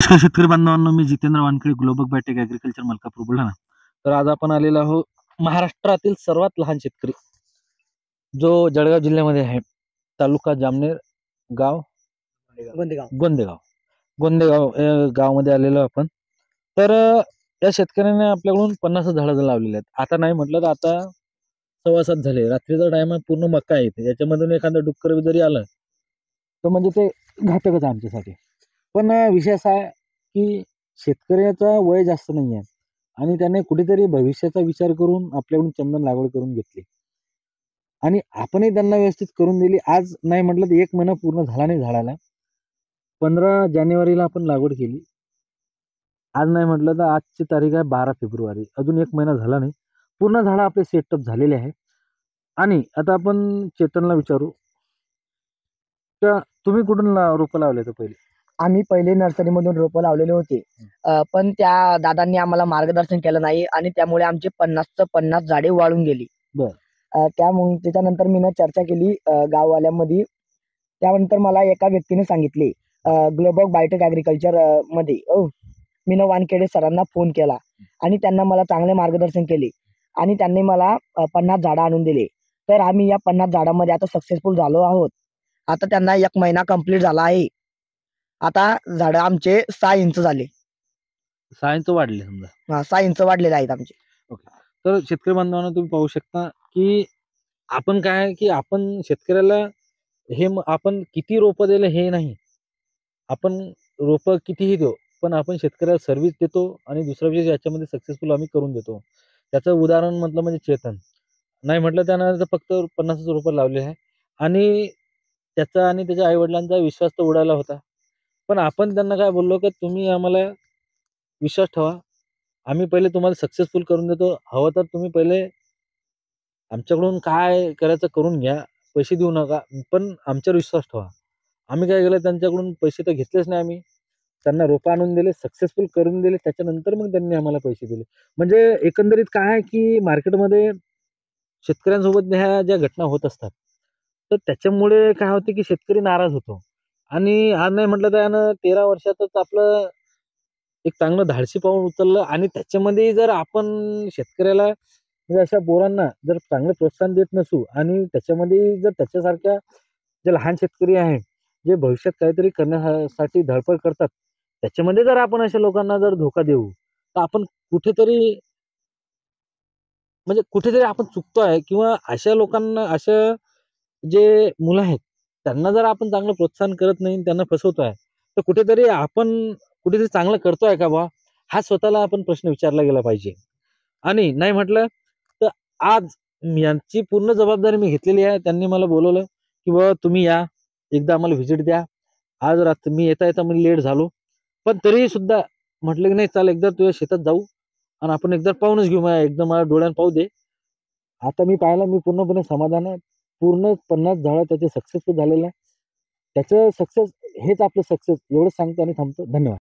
नमस्कार शेतकरी बांधवांनो, मी जितेंद्र वानखेडे, ग्लोबक बायोटेक ॲग्रिकल्चर मलकापूर बुलढाणा. तर आज आपण आलेलो आहोत महाराष्ट्रातील सर्वात लहान शेतकरी जो जळगाव जिल्ह्यामध्ये आहे, तालुका जामनेर, गाव गोंदेगाव. गोंदेगाव गावामध्ये आलेलो आपण. तर या शेतकऱ्याने आपल्याकडून 50 झाडं लावलेली आहेत. आता नाही म्हटलं तर आता 6:15 झाले. रात्रीचा टाइम आहे, पूर्ण मक्का आहे इथे. याच्यामधून एखादं डुक्कर जरी आलं तर म्हणजे ते घातकच आहे आमच्यासाठी. पण विषय असा आहे की शेतकऱ्याचं वय जास्त नाही आहे आणि त्याने कुठेतरी भविष्याचा विचार करून आपल्याकडून चंदन लागवड करून घेतली आणि आपणही त्यांना व्यवस्थित करून दिली. आज नाही म्हटलं तर 1 महिना पूर्ण झाला नाही झाडाला. 15 जानेवारीला आपण लागवड केली. आज नाही म्हटलं तर आजची तारीख आहे 12 फेब्रुवारी. अजून 1 महिना झाला नाही. पूर्ण झाडं आपले सेटअप झालेले आहे. आणि आता आपण चेतनला विचारू, तर तुम्ही कुठून रोपं लावले तर पहिले? आम्ही पहिले नर्सरीमधून रोपं लावलेले होते. पण त्या दादांनी आम्हाला मार्गदर्शन केलं नाही आणि त्यामुळे आमचे 50च्या 50 झाडे वाळून गेली. बरं. त्याच्यानंतर मी चर्चा केली गाववाल्यांमध्ये. त्यानंतर मला एका व्यक्तीने सांगितले ग्लोबक बायोटेक ॲग्रिकल्चर मध्ये मी वानखेडे सरांना फोन केला आणि त्यांना मला चांगले मार्गदर्शन केले आणि त्यांनी मला 50 झाडं आणून दिले. तर आम्ही या 50 झाडांमध्ये आता सक्सेसफुल झालो आहोत. आता त्यांना 1 महिना कंप्लीट झाला आहे. आता झाडं आमचे 6 इंच झाले. 6 इंच वाढले समजा. 6 इंच वाढलेले आहेत आमचे. ओके. तर शेतकरी बांधवांनो, तुम्ही पाहू शकता की आपण काय आहे की आपण शेतकऱ्याला आपण किती रोपं दिले हे नाही. आपण रोपं कितीही देऊ, पण आपण शेतकऱ्याला सर्व्हिस देतो आणि दुसरा विषय याच्यामध्ये सक्सेसफुल आम्ही करून देतो. त्याचं उदाहरण म्हटलं म्हणजे चेतन. नाही म्हटलं त्यानं तर फक्त 50 रोपं लावले आहे आणि त्याचा आणि त्याच्या आई-वडिलांचा विश्वास तर उडाला होता. पण आपण त्यांना काय बोललो की तुम्ही आम्हाला विश्वास ठेवा. आम्ही पहिले तुम्हाला सक्सेसफुल करून देतो. हवं तर तुम्ही पहिले आमच्याकडून काय करायचं करून घ्या. पैसे देऊ नका. पण आमच्यावर विश्वास ठेवा. आम्ही काय केलं, त्यांच्याकडून पैसे तर घेतलेच नाही आम्ही. त्यांना रोपं आणून दिले, सक्सेसफुल करून दिले. त्याच्यानंतर मग त्यांनी आम्हाला पैसे दिले. म्हणजे एकंदरीत काय आहे की मार्केटमध्ये शेतकऱ्यांसोबत ह्या ज्या घटना होत असतात, तर त्याच्यामुळे काय होते की शेतकरी नाराज होतो. आणि आज नाही म्हटलं तर यानं 13 वर्षातच आपलं एक चांगलं धाडसी पाऊल उचललं आणि त्याच्यामध्ये जर आपण शेतकऱ्याला म्हणजे अशा पोरांना जर चांगलं प्रोत्साहन देत नसू आणि त्याच्यामध्ये जर त्याच्यासारख्या जे लहान शेतकरी आहेत, जे भविष्यात काहीतरी करण्यासाठी धडपड करतात, त्याच्यामध्ये जर आपण अशा लोकांना जर धोका देऊ, तर आपण कुठेतरी म्हणजे कुठेतरी आपण चुकतोय किंवा अशा लोकांना अशा जे मुलं आहेत, त्यांना जर आपण चांगलं प्रोत्साहन करत नाही, त्यांना फसवतोय, तर कुठेतरी चांगलं करतोय का बुवा? हा स्वतःला आपण प्रश्न विचारला गेला पाहिजे. आणि नाही म्हटलं तर आज यांची पूर्ण जबाबदारी मी घेतलेली आहे. त्यांनी मला बोलवलं, की "बाबा तुम्ही या, एकदा आम्हाला व्हिजिट द्या." आज रात्री मी येता मी लेट झालो. पण तरीही सुद्धा म्हटलं, की "नाही चाल एकदा तुझ्या शेतात जाऊ आणि आपण एकदा पाहूनच घेऊ. एकदम मला डोळ्यानं पाहू दे." आता मी पाहिलं, मी पूर्णपणे समाधान आहे. पूर्ण 50 झाडं त्याचे सक्सेसफुल झालेले आहे. त्याचं सक्सेस हेच आपलं सक्सेस एवढंच सांगतो आणि थांबतो. धन्यवाद.